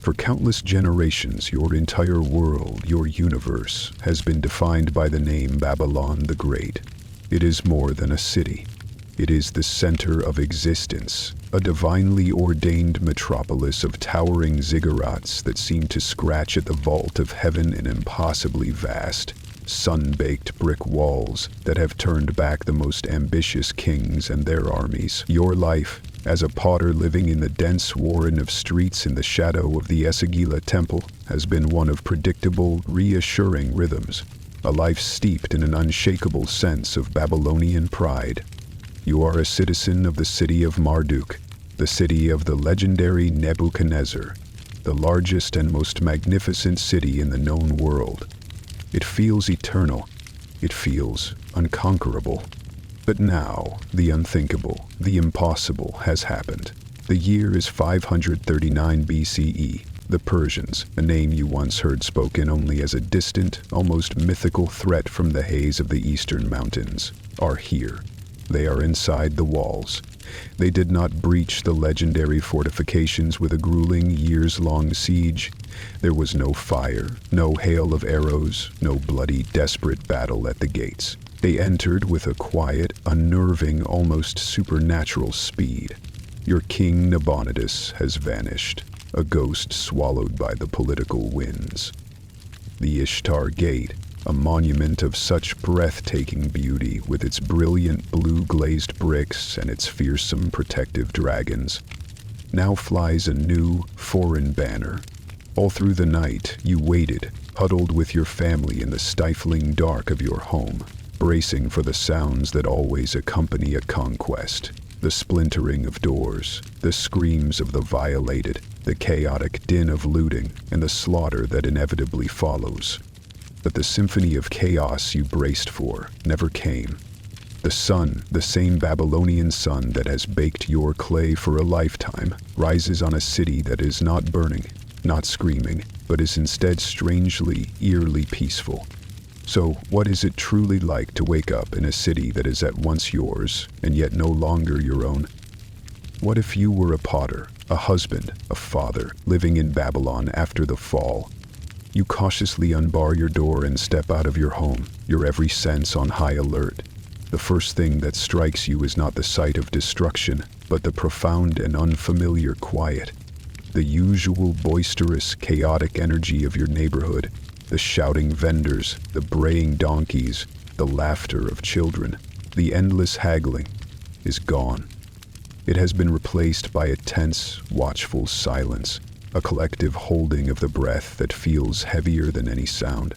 For countless generations, your entire world, your universe, has been defined by the name Babylon the Great. It is more than a city. It is the center of existence, a divinely ordained metropolis of towering ziggurats that seem to scratch at the vault of heaven in impossibly vast, sun-baked brick walls that have turned back the most ambitious kings and their armies. Your life, as a potter living in the dense warren of streets in the shadow of the Esagila temple, has been one of predictable, reassuring rhythms, a life steeped in an unshakable sense of Babylonian pride. You are a citizen of the city of Marduk, the city of the legendary Nebuchadnezzar, the largest and most magnificent city in the known world. It feels eternal. It feels unconquerable. But now, the unthinkable, the impossible has happened. The year is 539 BCE. The Persians, a name you once heard spoken only as a distant, almost mythical threat from the haze of the eastern mountains, are here. They are inside the walls. They did not breach the legendary fortifications with a grueling, years-long siege. There was no fire, no hail of arrows, no bloody, desperate battle at the gates. They entered with a quiet, unnerving, almost supernatural speed. Your king Nabonidus has vanished, a ghost swallowed by the political winds. The Ishtar Gate, a monument of such breathtaking beauty with its brilliant blue-glazed bricks and its fearsome protective dragons, now flies a new, foreign banner. All through the night, you waited, huddled with your family in the stifling dark of your home, bracing for the sounds that always accompany a conquest. The splintering of doors, the screams of the violated, the chaotic din of looting, and the slaughter that inevitably follows. But the symphony of chaos you braced for never came. The sun, the same Babylonian sun that has baked your clay for a lifetime, rises on a city that is not burning, not screaming, but is instead strangely, eerily peaceful. So, what is it truly like to wake up in a city that is at once yours, and yet no longer your own? What if you were a potter, a husband, a father, living in Babylon after the fall? You cautiously unbar your door and step out of your home, your every sense on high alert. The first thing that strikes you is not the sight of destruction, but the profound and unfamiliar quiet. The usual boisterous, chaotic energy of your neighborhood, the shouting vendors, the braying donkeys, the laughter of children, the endless haggling, is gone. It has been replaced by a tense, watchful silence, a collective holding of the breath that feels heavier than any sound.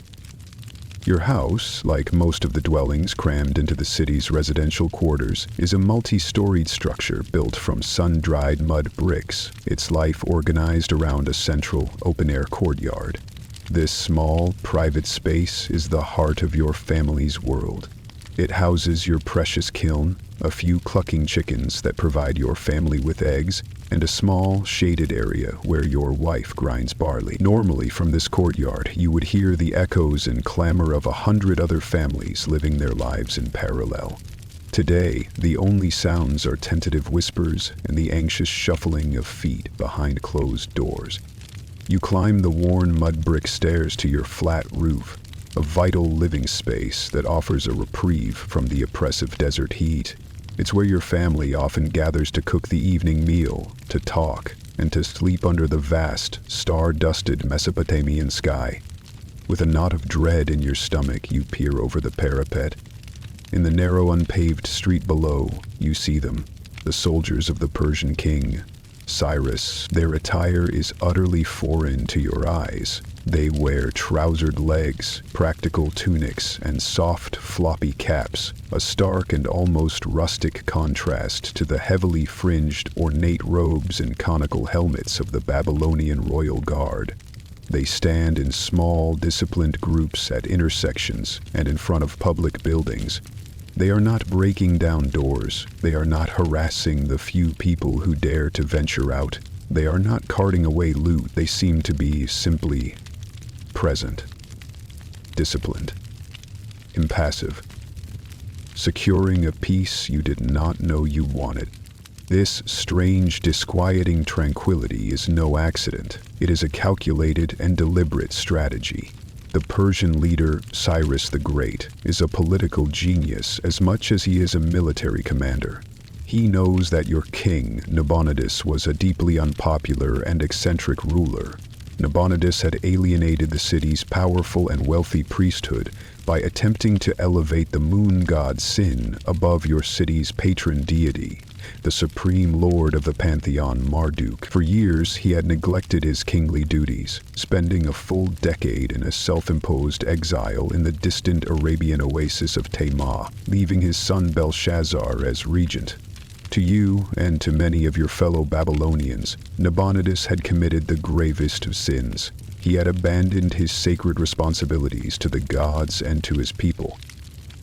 Your house, like most of the dwellings crammed into the city's residential quarters, is a multi-storied structure built from sun-dried mud bricks, its life organized around a central, open-air courtyard. This small, private space is the heart of your family's world. It houses your precious kiln, a few clucking chickens that provide your family with eggs, and a small, shaded area where your wife grinds barley. Normally, from this courtyard, you would hear the echoes and clamor of 100 other families living their lives in parallel. Today, the only sounds are tentative whispers and the anxious shuffling of feet behind closed doors. You climb the worn mud brick stairs to your flat roof, a vital living space that offers a reprieve from the oppressive desert heat. It's where your family often gathers to cook the evening meal, to talk, and to sleep under the vast, star-dusted Mesopotamian sky. With a knot of dread in your stomach, you peer over the parapet. In the narrow, unpaved street below, you see them, the soldiers of the Persian king, Cyrus. Their attire is utterly foreign to your eyes. They wear trousered legs, practical tunics, and soft, floppy caps, a stark and almost rustic contrast to the heavily fringed, ornate robes and conical helmets of the Babylonian royal guard. They stand in small, disciplined groups at intersections and in front of public buildings. They are not breaking down doors. They are not harassing the few people who dare to venture out. They are not carting away loot. They seem to be simply present, disciplined, impassive, securing a peace you did not know you wanted. This strange, disquieting tranquility is no accident. It is a calculated and deliberate strategy. The Persian leader, Cyrus the Great, is a political genius as much as he is a military commander. He knows that your king, Nabonidus, was a deeply unpopular and eccentric ruler. Nabonidus had alienated the city's powerful and wealthy priesthood by attempting to elevate the moon god Sin above your city's patron deity, the supreme lord of the pantheon Marduk. For years, he had neglected his kingly duties, spending a full decade in a self-imposed exile in the distant Arabian oasis of Taimah, leaving his son Belshazzar as regent. To you, and to many of your fellow Babylonians, Nabonidus had committed the gravest of sins. He had abandoned his sacred responsibilities to the gods and to his people.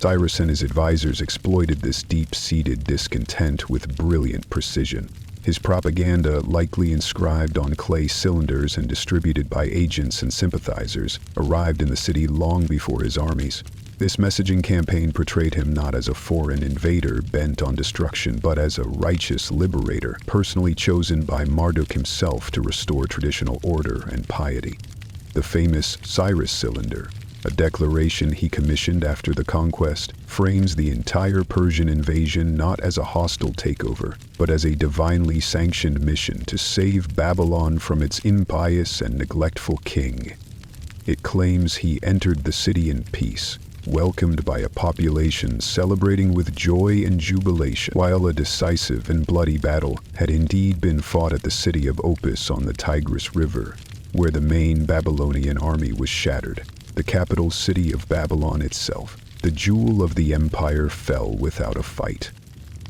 Cyrus and his advisors exploited this deep-seated discontent with brilliant precision. His propaganda, likely inscribed on clay cylinders and distributed by agents and sympathizers, arrived in the city long before his armies. This messaging campaign portrayed him not as a foreign invader bent on destruction, but as a righteous liberator, personally chosen by Marduk himself to restore traditional order and piety. The famous Cyrus Cylinder, a declaration he commissioned after the conquest, frames the entire Persian invasion not as a hostile takeover, but as a divinely sanctioned mission to save Babylon from its impious and neglectful king. It claims he entered the city in peace, welcomed by a population celebrating with joy and jubilation, while a decisive and bloody battle had indeed been fought at the city of Opis on the Tigris River, where the main Babylonian army was shattered. The capital city of Babylon itself, the jewel of the empire, fell without a fight.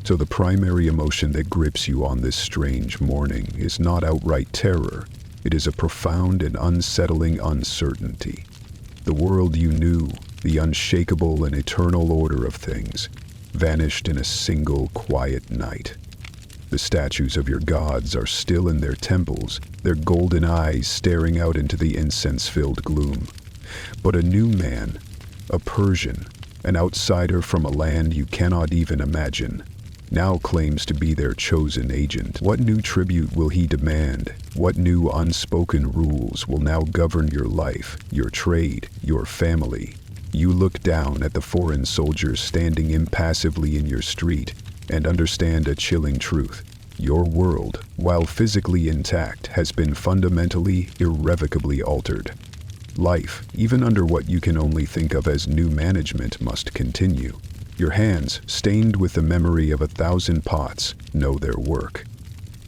So the primary emotion that grips you on this strange morning is not outright terror. It is a profound and unsettling uncertainty. The world you knew, the unshakable and eternal order of things, vanished in a single quiet night. The statues of your gods are still in their temples, their golden eyes staring out into the incense-filled gloom. But a new man, a Persian, an outsider from a land you cannot even imagine, now claims to be their chosen agent. What new tribute will he demand? What new unspoken rules will now govern your life, your trade, your family? You look down at the foreign soldiers standing impassively in your street and understand a chilling truth. Your world, while physically intact, has been fundamentally, irrevocably altered. Life, even under what you can only think of as new management, must continue. Your hands, stained with the memory of 1,000 pots, know their work.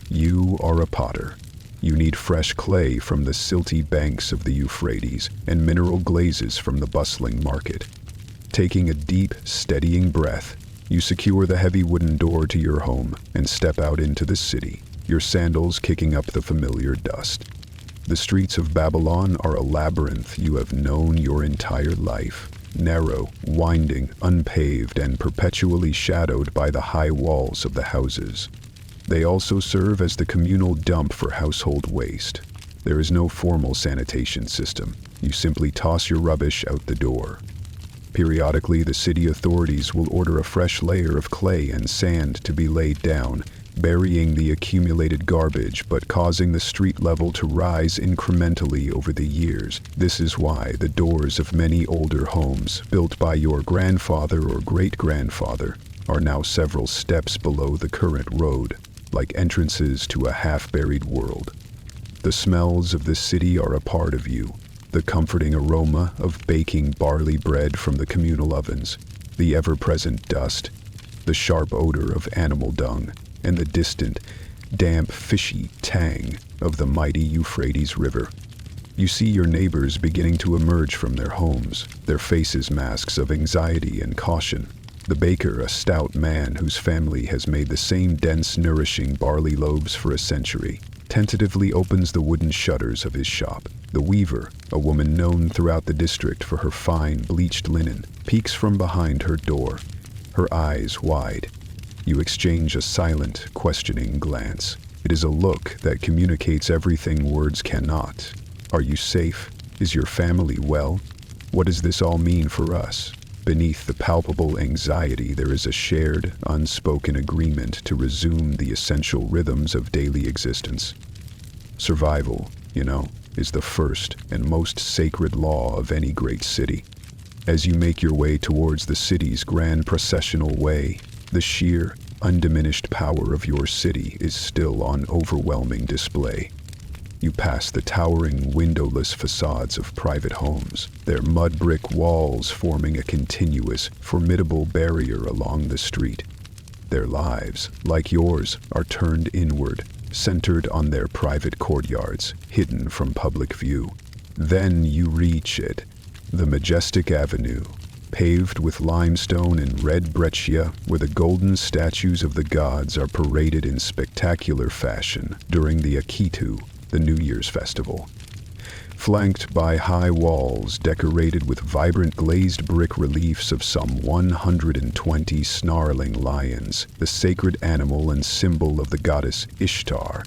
You are a potter. You need fresh clay from the silty banks of the Euphrates and mineral glazes from the bustling market. Taking a deep, steadying breath, you secure the heavy wooden door to your home and step out into the city, your sandals kicking up the familiar dust. The streets of Babylon are a labyrinth you have known your entire life. Narrow, winding, unpaved, and perpetually shadowed by the high walls of the houses. They also serve as the communal dump for household waste. There is no formal sanitation system. You simply toss your rubbish out the door. Periodically, the city authorities will order a fresh layer of clay and sand to be laid down, burying the accumulated garbage but causing the street level to rise incrementally over the years. This is why the doors of many older homes, built by your grandfather or great-grandfather, are now several steps below the current road, like entrances to a half-buried world. The smells of the city are a part of you, the comforting aroma of baking barley bread from the communal ovens, the ever-present dust, the sharp odor of animal dung, and the distant, damp, fishy tang of the mighty Euphrates River. You see your neighbors beginning to emerge from their homes, their faces masks of anxiety and caution. The baker, a stout man whose family has made the same dense, nourishing barley loaves for a century, tentatively opens the wooden shutters of his shop. The weaver, a woman known throughout the district for her fine, bleached linen, peeks from behind her door, her eyes wide. You exchange a silent, questioning glance. It is a look that communicates everything words cannot. Are you safe? Is your family well? What does this all mean for us? Beneath the palpable anxiety, there is a shared, unspoken agreement to resume the essential rhythms of daily existence. Survival, is the first and most sacred law of any great city. As you make your way towards the city's grand processional way, the sheer, undiminished power of your city is still on overwhelming display. You pass the towering, windowless facades of private homes, their mud brick walls forming a continuous, formidable barrier along the street. Their lives, like yours, are turned inward, centered on their private courtyards, hidden from public view. Then you reach it, the majestic avenue, paved with limestone and red breccia, where the golden statues of the gods are paraded in spectacular fashion during the Akitu, the New Year's festival. Flanked by high walls decorated with vibrant glazed brick reliefs of some 120 snarling lions, the sacred animal and symbol of the goddess Ishtar.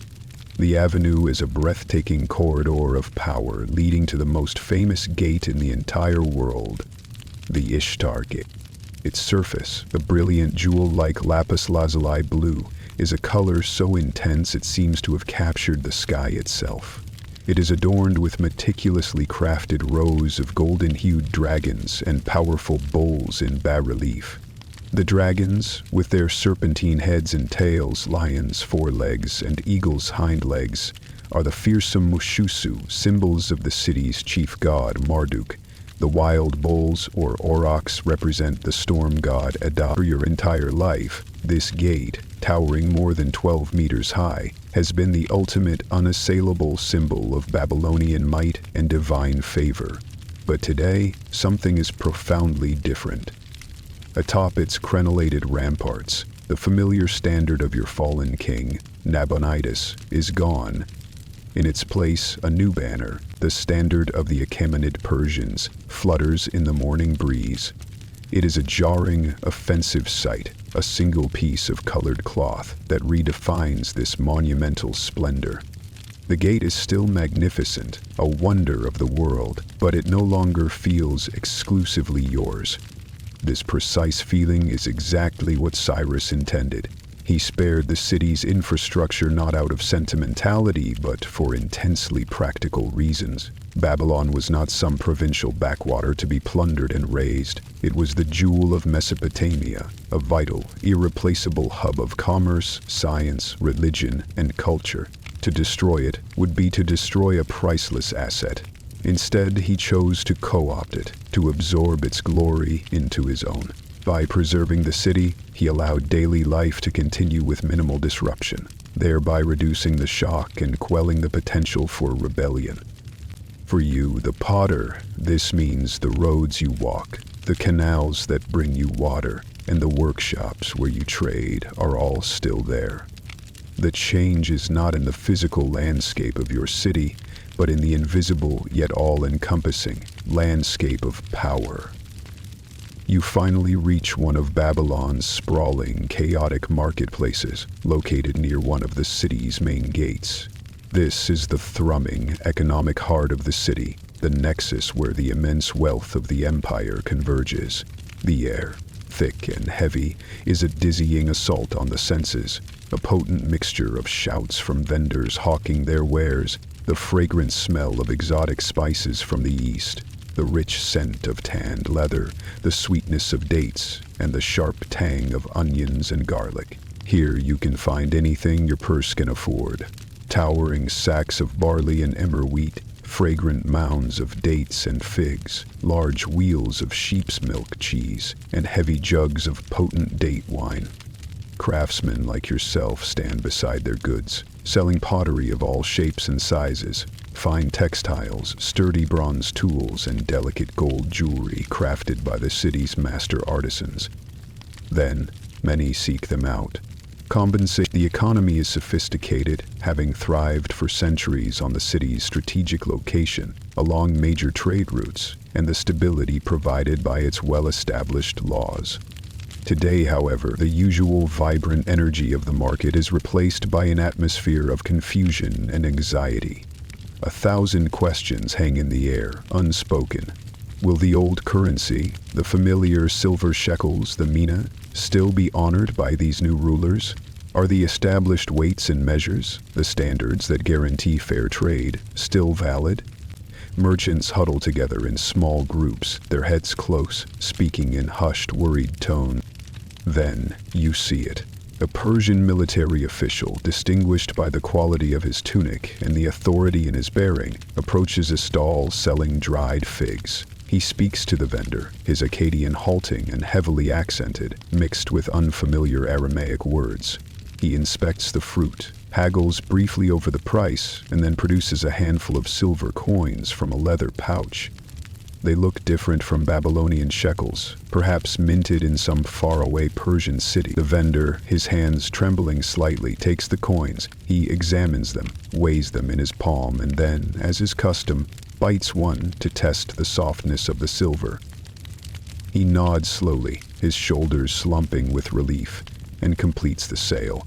The avenue is a breathtaking corridor of power leading to the most famous gate in the entire world, the Ishtar Gate. Its surface, the brilliant jewel-like lapis lazuli blue, is a color so intense it seems to have captured the sky itself. It is adorned with meticulously crafted rows of golden-hued dragons and powerful bulls in bas-relief. The dragons, with their serpentine heads and tails, lions' forelegs, and eagles' hind legs, are the fearsome Mushusu, symbols of the city's chief god, Marduk. The wild bulls, or aurochs, represent the storm god Ada. For your entire life, this gate, towering more than 12 meters high, has been the ultimate unassailable symbol of Babylonian might and divine favor. But today, something is profoundly different. Atop its crenellated ramparts, the familiar standard of your fallen king, Nabonidus, is gone. In its place, a new banner, the standard of the Achaemenid Persians, flutters in the morning breeze. It is a jarring, offensive sight, a single piece of colored cloth that redefines this monumental splendor. The gate is still magnificent, a wonder of the world, but it no longer feels exclusively yours. This precise feeling is exactly what Cyrus intended. He spared the city's infrastructure not out of sentimentality, but for intensely practical reasons. Babylon was not some provincial backwater to be plundered and razed. It was the jewel of Mesopotamia, a vital, irreplaceable hub of commerce, science, religion, and culture. To destroy it would be to destroy a priceless asset. Instead, he chose to co-opt it, to absorb its glory into his own. By preserving the city, he allowed daily life to continue with minimal disruption, thereby reducing the shock and quelling the potential for rebellion. For you, the potter, this means the roads you walk, the canals that bring you water, and the workshops where you trade are all still there. The change is not in the physical landscape of your city, but in the invisible yet all-encompassing landscape of power. You finally reach one of Babylon's sprawling, chaotic marketplaces, located near one of the city's main gates. This is the thrumming, economic heart of the city, the nexus where the immense wealth of the empire converges. The air, thick and heavy, is a dizzying assault on the senses, a potent mixture of shouts from vendors hawking their wares, the fragrant smell of exotic spices from the east, the rich scent of tanned leather, the sweetness of dates, and the sharp tang of onions and garlic. Here you can find anything your purse can afford. Towering sacks of barley and emmer wheat, fragrant mounds of dates and figs, large wheels of sheep's milk cheese, and heavy jugs of potent date wine. Craftsmen like yourself stand beside their goods, selling pottery of all shapes and sizes, fine textiles, sturdy bronze tools, and delicate gold jewelry crafted by the city's master artisans. Then, many seek them out. The economy is sophisticated, having thrived for centuries on the city's strategic location, along major trade routes, and the stability provided by its well-established laws. Today, however, the usual vibrant energy of the market is replaced by an atmosphere of confusion and anxiety. 1,000 questions hang in the air, unspoken. Will the old currency, the familiar silver shekels, the mina, still be honored by these new rulers? Are the established weights and measures, the standards that guarantee fair trade, still valid? Merchants huddle together in small groups, their heads close, speaking in hushed, worried tone. Then you see it. A Persian military official, distinguished by the quality of his tunic and the authority in his bearing, approaches a stall selling dried figs. He speaks to the vendor, his Akkadian halting and heavily accented, mixed with unfamiliar Aramaic words. He inspects the fruit, haggles briefly over the price, and then produces a handful of silver coins from a leather pouch. They look different from Babylonian shekels, perhaps minted in some faraway Persian city. The vendor, his hands trembling slightly, takes the coins. He examines them, weighs them in his palm, and then, as is custom, bites one to test the softness of the silver. He nods slowly, his shoulders slumping with relief, and completes the sale.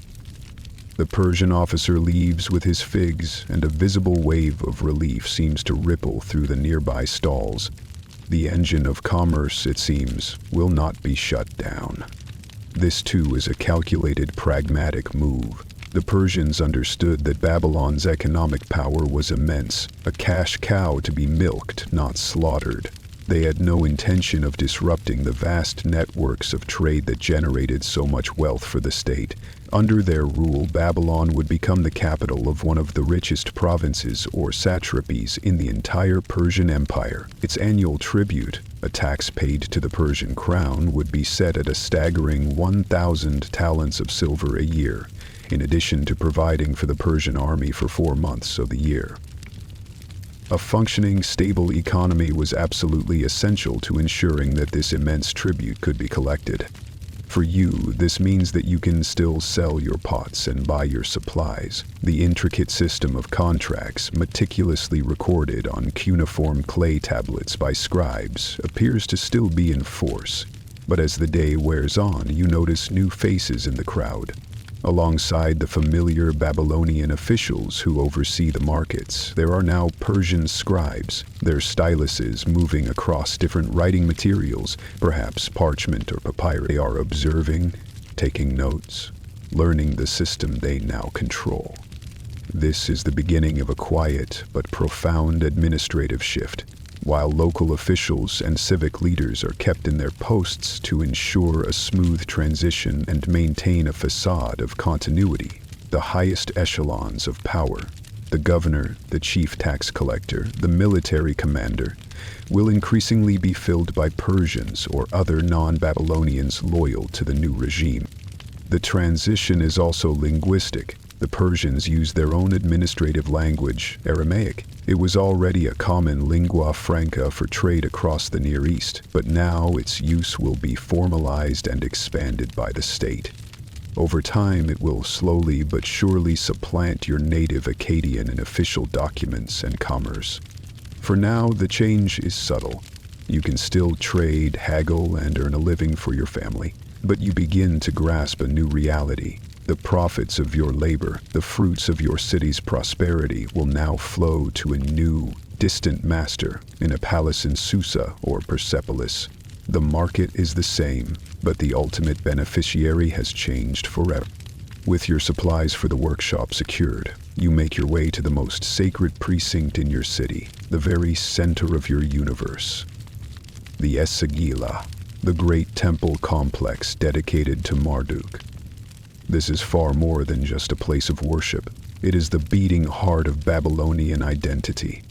The Persian officer leaves with his figs, and a visible wave of relief seems to ripple through the nearby stalls. The engine of commerce, it seems, will not be shut down. This too is a calculated, pragmatic move. The Persians understood that Babylon's economic power was immense, a cash cow to be milked, not slaughtered. They had no intention of disrupting the vast networks of trade that generated so much wealth for the state. Under their rule, Babylon would become the capital of one of the richest provinces or satrapies in the entire Persian Empire. Its annual tribute, a tax paid to the Persian crown, would be set at a staggering 1,000 talents of silver a year, in addition to providing for the Persian army for 4 months of the year. A functioning, stable economy was absolutely essential to ensuring that this immense tribute could be collected. For you, this means that you can still sell your pots and buy your supplies. The intricate system of contracts, meticulously recorded on cuneiform clay tablets by scribes, appears to still be in force. But as the day wears on, you notice new faces in the crowd. Alongside the familiar Babylonian officials who oversee the markets, there are now Persian scribes, their styluses moving across different writing materials, perhaps parchment or papyrus. They are observing, taking notes, learning the system they now control. This is the beginning of a quiet but profound administrative shift. While local officials and civic leaders are kept in their posts to ensure a smooth transition and maintain a facade of continuity, the highest echelons of power, the governor, the chief tax collector, the military commander, will increasingly be filled by Persians or other non-Babylonians loyal to the new regime. The transition is also linguistic. The Persians use their own administrative language, Aramaic. It was already a common lingua franca for trade across the Near East, but now its use will be formalized and expanded by the state. Over time, it will slowly but surely supplant your native Akkadian in official documents and commerce. For now, the change is subtle. You can still trade, haggle, and earn a living for your family, but you begin to grasp a new reality. The profits of your labor, the fruits of your city's prosperity will now flow to a new, distant master in a palace in Susa or Persepolis. The market is the same, but the ultimate beneficiary has changed forever. With your supplies for the workshop secured, you make your way to the most sacred precinct in your city, the very center of your universe. The Esagila, the great temple complex dedicated to Marduk. This is far more than just a place of worship. It is the beating heart of Babylonian identity.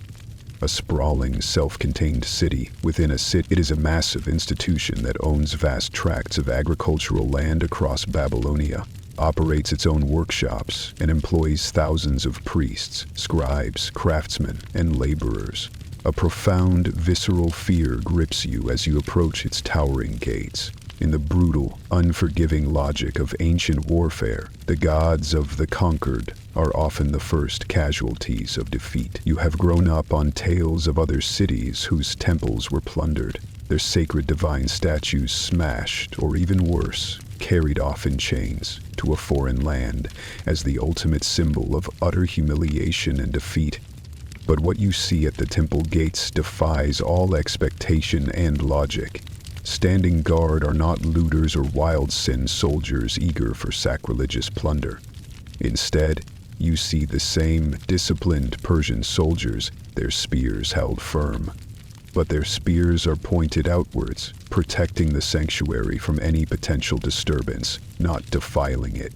A sprawling, self-contained city within a city. It is a massive institution that owns vast tracts of agricultural land across Babylonia, operates its own workshops, and employs thousands of priests, scribes, craftsmen, and laborers. A profound, visceral fear grips you as you approach its towering gates. In the brutal, unforgiving logic of ancient warfare, the gods of the conquered are often the first casualties of defeat. You have grown up on tales of other cities whose temples were plundered, their sacred divine statues smashed, or even worse, carried off in chains to a foreign land as the ultimate symbol of utter humiliation and defeat. But what you see at the temple gates defies all expectation and logic. Standing guard are not looters or wild sin soldiers eager for sacrilegious plunder. Instead, you see the same disciplined Persian soldiers, their spears held firm. But their spears are pointed outwards, protecting the sanctuary from any potential disturbance, not defiling it.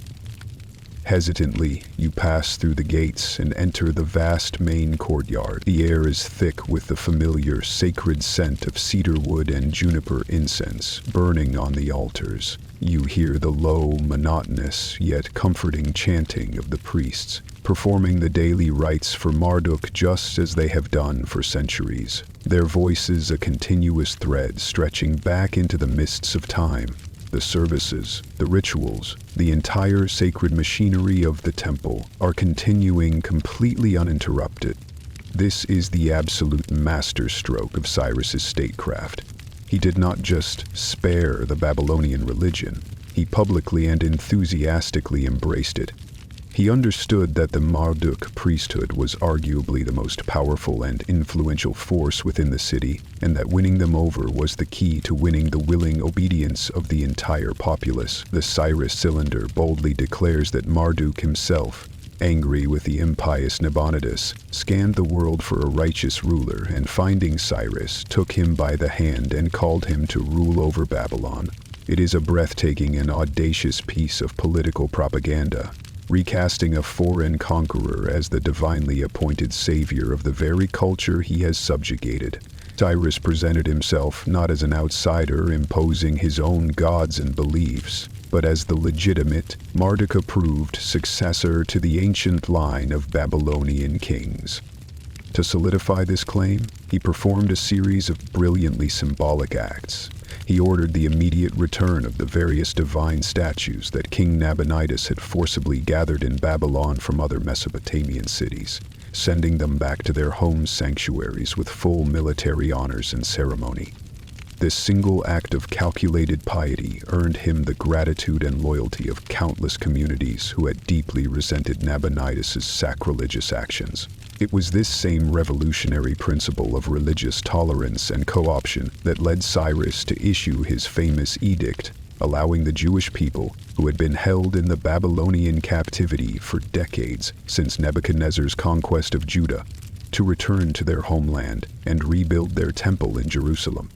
Hesitantly, you pass through the gates and enter the vast main courtyard. The air is thick with the familiar sacred scent of cedar wood and juniper incense burning on the altars. You hear the low, monotonous, yet comforting chanting of the priests, performing the daily rites for Marduk just as they have done for centuries. Their voices a continuous thread stretching back into the mists of time. The services, the rituals, the entire sacred machinery of the temple are continuing completely uninterrupted. This is the absolute masterstroke of Cyrus's statecraft. He did not just spare the Babylonian religion, he publicly and enthusiastically embraced it. He understood that the Marduk priesthood was arguably the most powerful and influential force within the city, and that winning them over was the key to winning the willing obedience of the entire populace. The Cyrus cylinder boldly declares that Marduk himself, angry with the impious Nabonidus, scanned the world for a righteous ruler, and finding Cyrus, took him by the hand and called him to rule over Babylon. It is a breathtaking and audacious piece of political propaganda, recasting a foreign conqueror as the divinely appointed savior of the very culture he has subjugated. Cyrus presented himself not as an outsider imposing his own gods and beliefs, but as the legitimate, Marduk-approved successor to the ancient line of Babylonian kings. To solidify this claim, he performed a series of brilliantly symbolic acts. He ordered the immediate return of the various divine statues that King Nabonidus had forcibly gathered in Babylon from other Mesopotamian cities, sending them back to their home sanctuaries with full military honors and ceremony. This single act of calculated piety earned him the gratitude and loyalty of countless communities who had deeply resented Nabonidus's sacrilegious actions. It was this same revolutionary principle of religious tolerance and co-option that led Cyrus to issue his famous edict, allowing the Jewish people, who had been held in the Babylonian captivity for decades since Nebuchadnezzar's conquest of Judah, to return to their homeland and rebuild their temple in Jerusalem.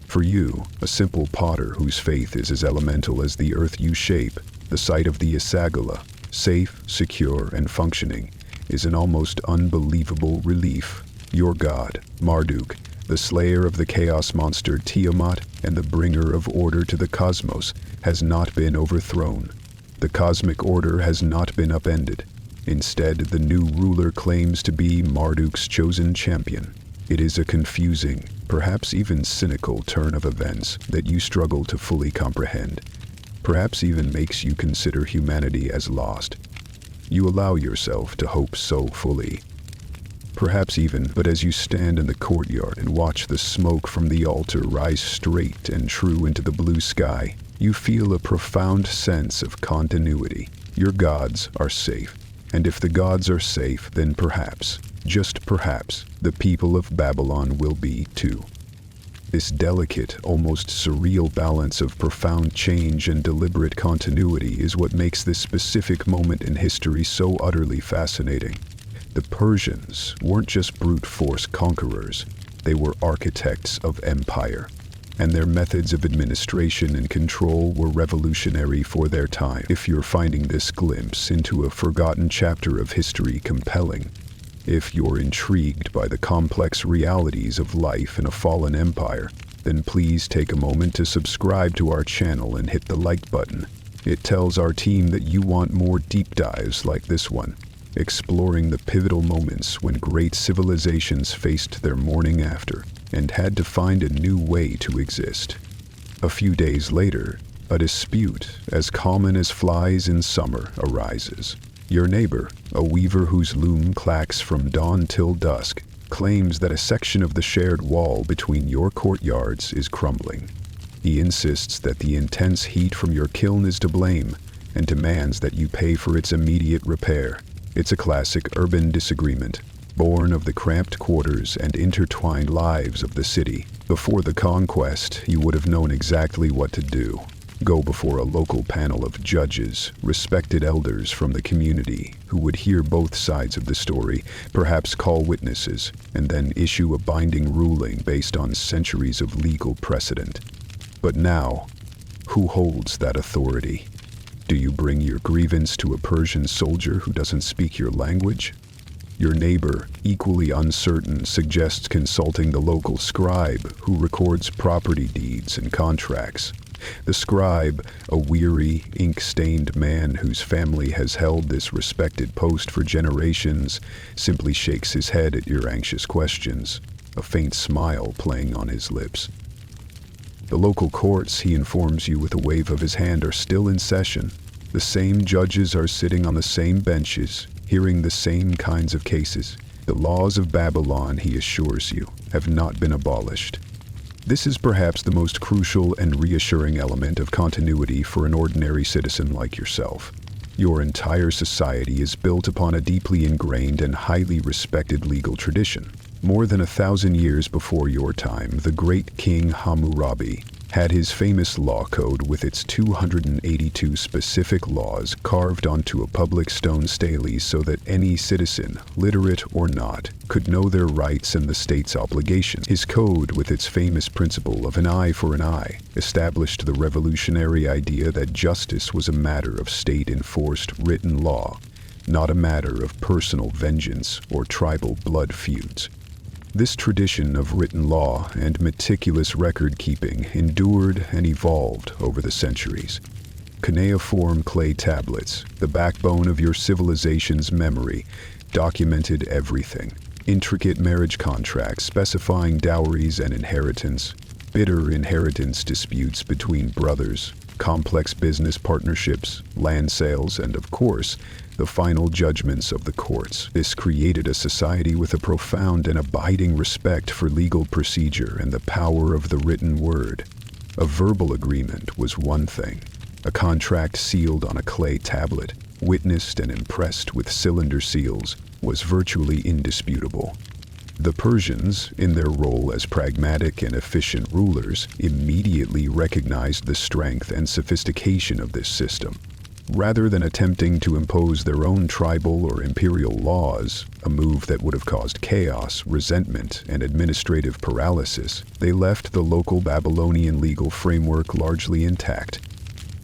For you, a simple potter whose faith is as elemental as the earth you shape, the site of the Isagala, safe, secure, and functioning, is an almost unbelievable relief. Your god, Marduk, the slayer of the chaos monster Tiamat and the bringer of order to the cosmos, has not been overthrown. The cosmic order has not been upended. Instead, the new ruler claims to be Marduk's chosen champion. It is a confusing, perhaps even cynical turn of events that you struggle to fully comprehend. Perhaps even makes you consider humanity as lost. You allow yourself to hope so fully. Perhaps even, but as you stand in the courtyard and watch the smoke from the altar rise straight and true into the blue sky, you feel a profound sense of continuity. Your gods are safe. And if the gods are safe, then perhaps, just perhaps, the people of Babylon will be too. This delicate, almost surreal balance of profound change and deliberate continuity is what makes this specific moment in history so utterly fascinating. The Persians weren't just brute force conquerors, they were architects of empire, and their methods of administration and control were revolutionary for their time. If you're finding this glimpse into a forgotten chapter of history compelling, if you're intrigued by the complex realities of life in a fallen empire, then please take a moment to subscribe to our channel and hit the like button. It tells our team that you want more deep dives like this one, exploring the pivotal moments when great civilizations faced their morning after and had to find a new way to exist. A few days later, a dispute as common as flies in summer arises. Your neighbor, a weaver whose loom clacks from dawn till dusk, claims that a section of the shared wall between your courtyards is crumbling. He insists that the intense heat from your kiln is to blame and demands that you pay for its immediate repair. It's a classic urban disagreement, born of the cramped quarters and intertwined lives of the city. Before the conquest, you would have known exactly what to do. Go before a local panel of judges, respected elders from the community, who would hear both sides of the story, perhaps call witnesses, and then issue a binding ruling based on centuries of legal precedent. But now, who holds that authority? Do you bring your grievance to a Persian soldier who doesn't speak your language? Your neighbor, equally uncertain, suggests consulting the local scribe who records property deeds and contracts. The scribe, a weary, ink-stained man whose family has held this respected post for generations, simply shakes his head at your anxious questions, a faint smile playing on his lips. The local courts, he informs you with a wave of his hand, are still in session. The same judges are sitting on the same benches, hearing the same kinds of cases. The laws of Babylon, he assures you, have not been abolished. This is perhaps the most crucial and reassuring element of continuity for an ordinary citizen like yourself. Your entire society is built upon a deeply ingrained and highly respected legal tradition. More than 1,000 years before your time, the great King Hammurabi had his famous law code with its 282 specific laws carved onto a public stone stele so that any citizen, literate or not, could know their rights and the state's obligations. His code, with its famous principle of an eye for an eye, established the revolutionary idea that justice was a matter of state-enforced written law, not a matter of personal vengeance or tribal blood feuds. This tradition of written law and meticulous record-keeping endured and evolved over the centuries. Cuneiform clay tablets, the backbone of your civilization's memory, documented everything. Intricate marriage contracts specifying dowries and inheritance, bitter inheritance disputes between brothers, complex business partnerships, land sales, and of course, the final judgments of the courts. This created a society with a profound and abiding respect for legal procedure and the power of the written word. A verbal agreement was one thing. A contract sealed on a clay tablet, witnessed and impressed with cylinder seals, was virtually indisputable. The Persians, in their role as pragmatic and efficient rulers, immediately recognized the strength and sophistication of this system. Rather than attempting to impose their own tribal or imperial laws, a move that would have caused chaos, resentment, and administrative paralysis, they left the local Babylonian legal framework largely intact.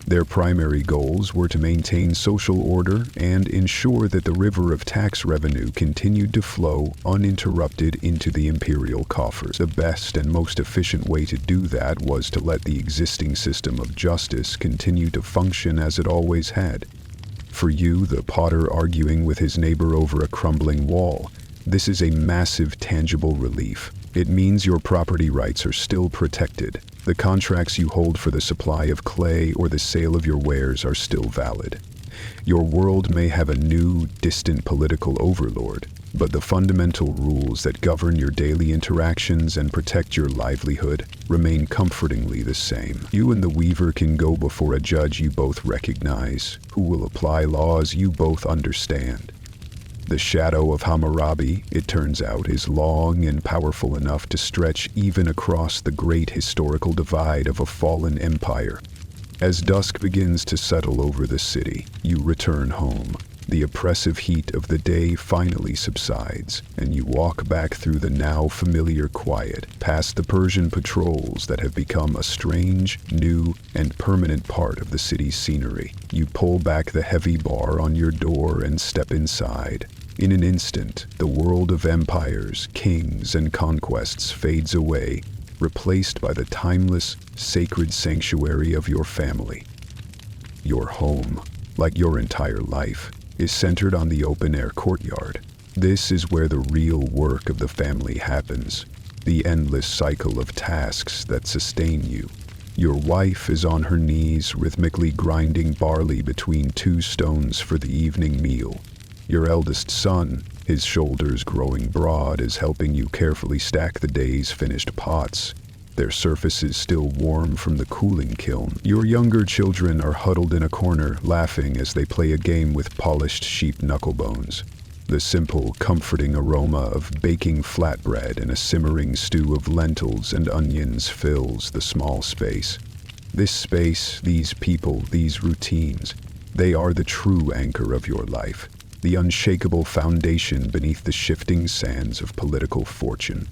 Their primary goals were to maintain social order and ensure that the river of tax revenue continued to flow uninterrupted into the imperial coffers. The best and most efficient way to do that was to let the existing system of justice continue to function as it always had. For you, the potter arguing with his neighbor over a crumbling wall, this is a massive tangible relief. It means your property rights are still protected. The contracts you hold for the supply of clay or the sale of your wares are still valid. Your world may have a new, distant political overlord, but the fundamental rules that govern your daily interactions and protect your livelihood remain comfortingly the same. You and the weaver can go before a judge you both recognize, who will apply laws you both understand. The shadow of Hammurabi, it turns out, is long and powerful enough to stretch even across the great historical divide of a fallen empire. As dusk begins to settle over the city, you return home. The oppressive heat of the day finally subsides, and you walk back through the now familiar quiet, past the Persian patrols that have become a strange, new, and permanent part of the city's scenery. You pull back the heavy bar on your door and step inside. In an instant, the world of empires, kings, and conquests fades away, replaced by the timeless, sacred sanctuary of your family. Your home, like your entire life, is centered on the open-air courtyard. This is where the real work of the family happens, the endless cycle of tasks that sustain you. Your wife is on her knees, rhythmically grinding barley between two stones for the evening meal. Your eldest son, his shoulders growing broad, is helping you carefully stack the day's finished pots, their surfaces still warm from the cooling kiln. Your younger children are huddled in a corner, laughing as they play a game with polished sheep knucklebones. The simple, comforting aroma of baking flatbread and a simmering stew of lentils and onions fills the small space. This space, these people, these routines, they are the true anchor of your life, the unshakable foundation beneath the shifting sands of political fortune.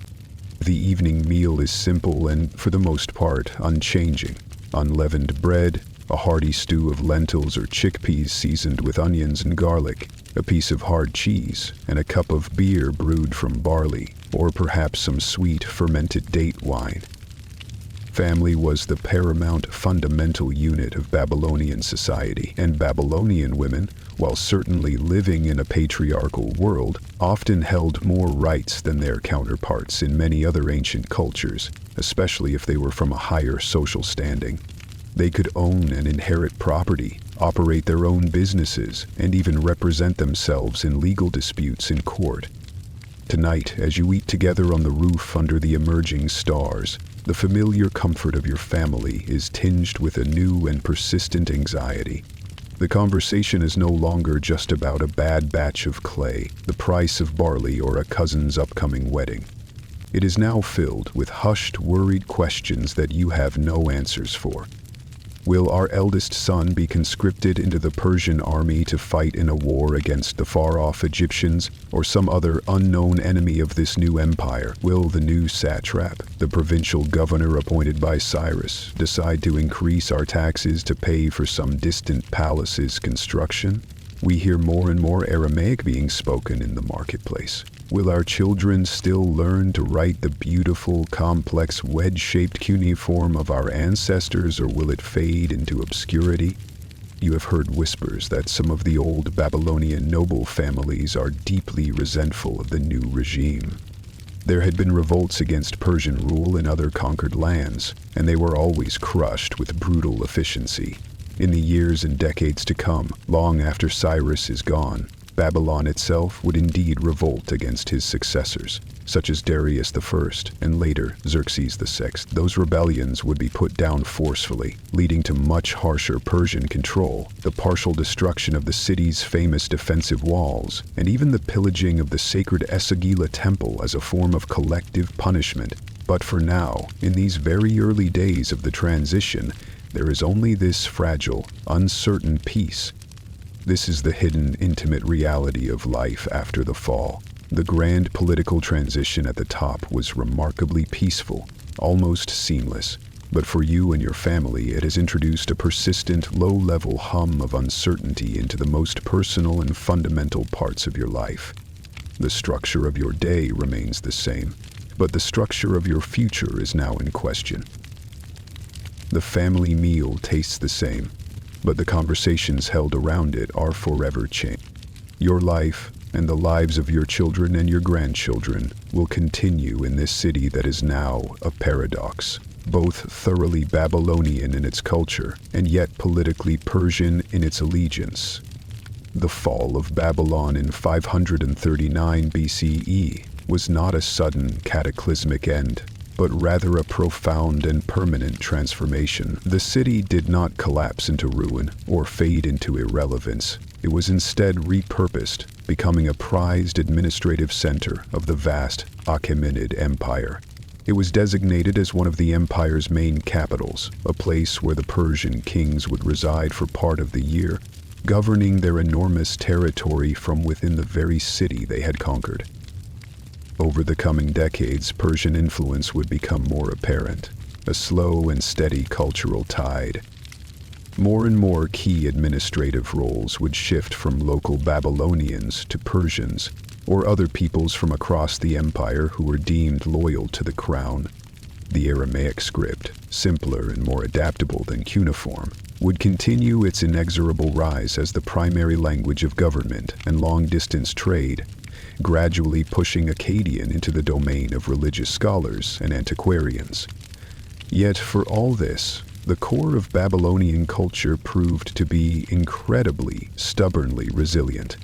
The evening meal is simple and, for the most part, unchanging. Unleavened bread, a hearty stew of lentils or chickpeas seasoned with onions and garlic, a piece of hard cheese, and a cup of beer brewed from barley, or perhaps some sweet fermented date wine. Family was the paramount fundamental unit of Babylonian society, and Babylonian women, while certainly living in a patriarchal world, often held more rights than their counterparts in many other ancient cultures, especially if they were from a higher social standing. They could own and inherit property, operate their own businesses, and even represent themselves in legal disputes in court. Tonight, as you eat together on the roof under the emerging stars, the familiar comfort of your family is tinged with a new and persistent anxiety. The conversation is no longer just about a bad batch of clay, the price of barley, or a cousin's upcoming wedding. It is now filled with hushed, worried questions that you have no answers for. Will our eldest son be conscripted into the Persian army to fight in a war against the far-off Egyptians or some other unknown enemy of this new empire? Will the new satrap, the provincial governor appointed by Cyrus, decide to increase our taxes to pay for some distant palace's construction? We hear more and more Aramaic being spoken in the marketplace. Will our children still learn to write the beautiful, complex, wedge-shaped cuneiform of our ancestors, or will it fade into obscurity? You have heard whispers that some of the old Babylonian noble families are deeply resentful of the new regime. There had been revolts against Persian rule in other conquered lands, and they were always crushed with brutal efficiency. In the years and decades to come, long after Cyrus is gone, Babylon itself would indeed revolt against his successors, such as Darius I and later Xerxes VI. Those rebellions would be put down forcefully, leading to much harsher Persian control, the partial destruction of the city's famous defensive walls, and even the pillaging of the sacred Esagila temple as a form of collective punishment. But for now, in these very early days of the transition, there is only this fragile, uncertain peace. This is the hidden, intimate reality of life after the fall. The grand political transition at the top was remarkably peaceful, almost seamless. But for you and your family, it has introduced a persistent, low-level hum of uncertainty into the most personal and fundamental parts of your life. The structure of your day remains the same, but the structure of your future is now in question. The family meal tastes the same, but the conversations held around it are forever changed. Your life, and the lives of your children and your grandchildren, will continue in this city that is now a paradox, both thoroughly Babylonian in its culture, and yet politically Persian in its allegiance. The fall of Babylon in 539 BCE was not a sudden, cataclysmic end, but rather a profound and permanent transformation. The city did not collapse into ruin or fade into irrelevance. It was instead repurposed, becoming a prized administrative center of the vast Achaemenid Empire. It was designated as one of the empire's main capitals, a place where the Persian kings would reside for part of the year, governing their enormous territory from within the very city they had conquered. Over the coming decades, Persian influence would become more apparent, a slow and steady cultural tide. More and more key administrative roles would shift from local Babylonians to Persians, or other peoples from across the empire who were deemed loyal to the crown. The Aramaic script, simpler and more adaptable than cuneiform, would continue its inexorable rise as the primary language of government and long-distance trade, gradually pushing Akkadian into the domain of religious scholars and antiquarians. Yet for all this, the core of Babylonian culture proved to be incredibly, stubbornly resilient.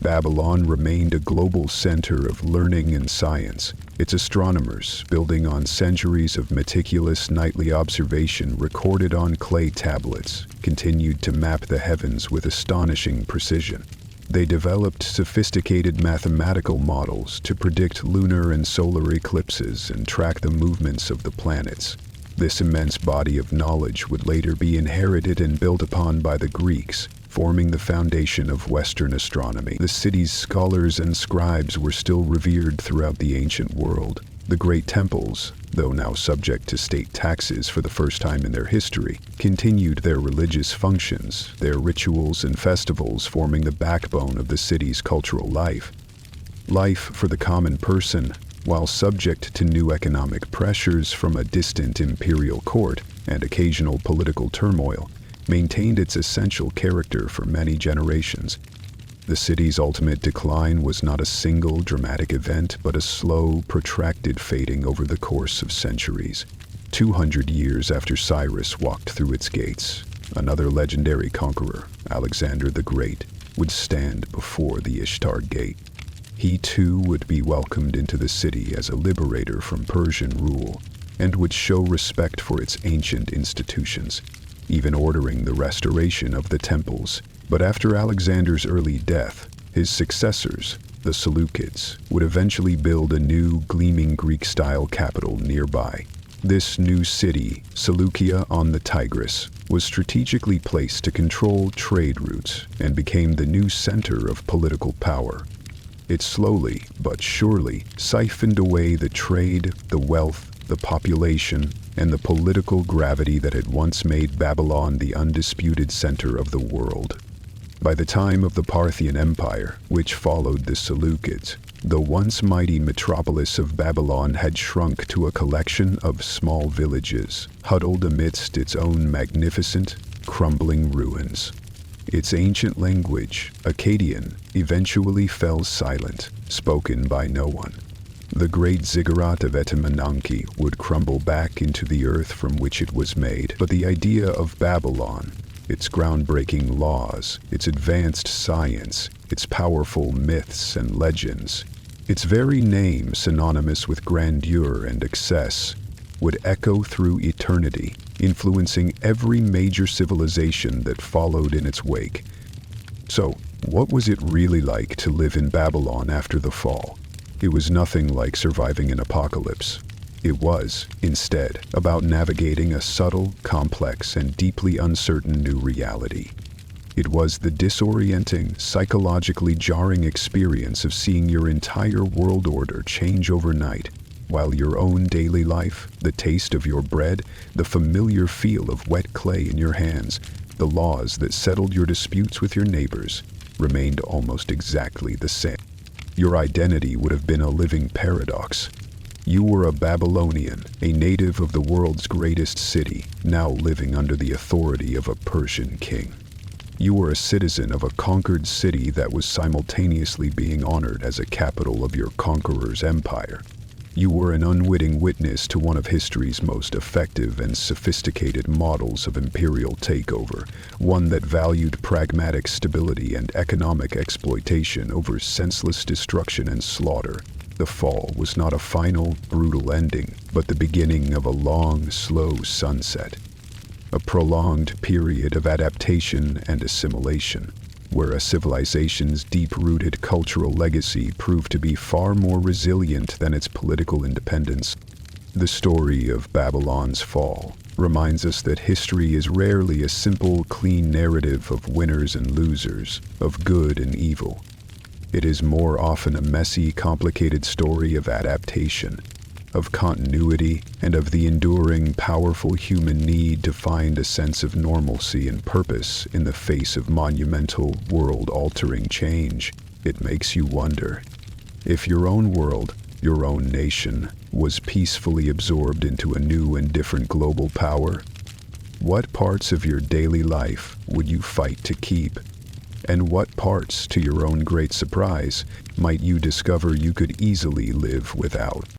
Babylon remained a global center of learning and science, its astronomers, building on centuries of meticulous nightly observation recorded on clay tablets, continued to map the heavens with astonishing precision. They developed sophisticated mathematical models to predict lunar and solar eclipses and track the movements of the planets. This immense body of knowledge would later be inherited and built upon by the Greeks, forming the foundation of Western astronomy. The city's scholars and scribes were still revered throughout the ancient world. The great temples, though now subject to state taxes for the first time in their history, continued their religious functions, their rituals and festivals forming the backbone of the city's cultural life. Life for the common person, while subject to new economic pressures from a distant imperial court and occasional political turmoil, maintained its essential character for many generations. The city's ultimate decline was not a single dramatic event, but a slow, protracted fading over the course of centuries. 200 years after Cyrus walked through its gates, another legendary conqueror, Alexander the Great, would stand before the Ishtar Gate. He too would be welcomed into the city as a liberator from Persian rule, and would show respect for its ancient institutions, even ordering the restoration of the temples. But after Alexander's early death, his successors, the Seleucids, would eventually build a new, gleaming Greek-style capital nearby. This new city, Seleucia on the Tigris, was strategically placed to control trade routes and became the new center of political power. It slowly, but surely, siphoned away the trade, the wealth, the population, and the political gravity that had once made Babylon the undisputed center of the world. By the time of the Parthian Empire, which followed the Seleucids, the once mighty metropolis of Babylon had shrunk to a collection of small villages, huddled amidst its own magnificent, crumbling ruins. Its ancient language, Akkadian, eventually fell silent, spoken by no one. The great ziggurat of Etemenanke would crumble back into the earth from which it was made, but the idea of Babylon, its groundbreaking laws, its advanced science, its powerful myths and legends, its very name synonymous with grandeur and excess, would echo through eternity, influencing every major civilization that followed in its wake. So, what was it really like to live in Babylon after the fall? It was nothing like surviving an apocalypse. It was, instead, about navigating a subtle, complex, and deeply uncertain new reality. It was the disorienting, psychologically jarring experience of seeing your entire world order change overnight, while your own daily life, the taste of your bread, the familiar feel of wet clay in your hands, the laws that settled your disputes with your neighbors, remained almost exactly the same. Your identity would have been a living paradox. You were a Babylonian, a native of the world's greatest city, now living under the authority of a Persian king. You were a citizen of a conquered city that was simultaneously being honored as a capital of your conqueror's empire. You were an unwitting witness to one of history's most effective and sophisticated models of imperial takeover, one that valued pragmatic stability and economic exploitation over senseless destruction and slaughter. The fall was not a final, brutal ending, but the beginning of a long, slow sunset. A prolonged period of adaptation and assimilation, where a civilization's deep-rooted cultural legacy proved to be far more resilient than its political independence. The story of Babylon's fall reminds us that history is rarely a simple, clean narrative of winners and losers, of good and evil. It is more often a messy, complicated story of adaptation, of continuity, and of the enduring, powerful human need to find a sense of normalcy and purpose in the face of monumental, world-altering change. It makes you wonder, if your own world, your own nation, was peacefully absorbed into a new and different global power, what parts of your daily life would you fight to keep? And what parts, to your own great surprise, might you discover you could easily live without?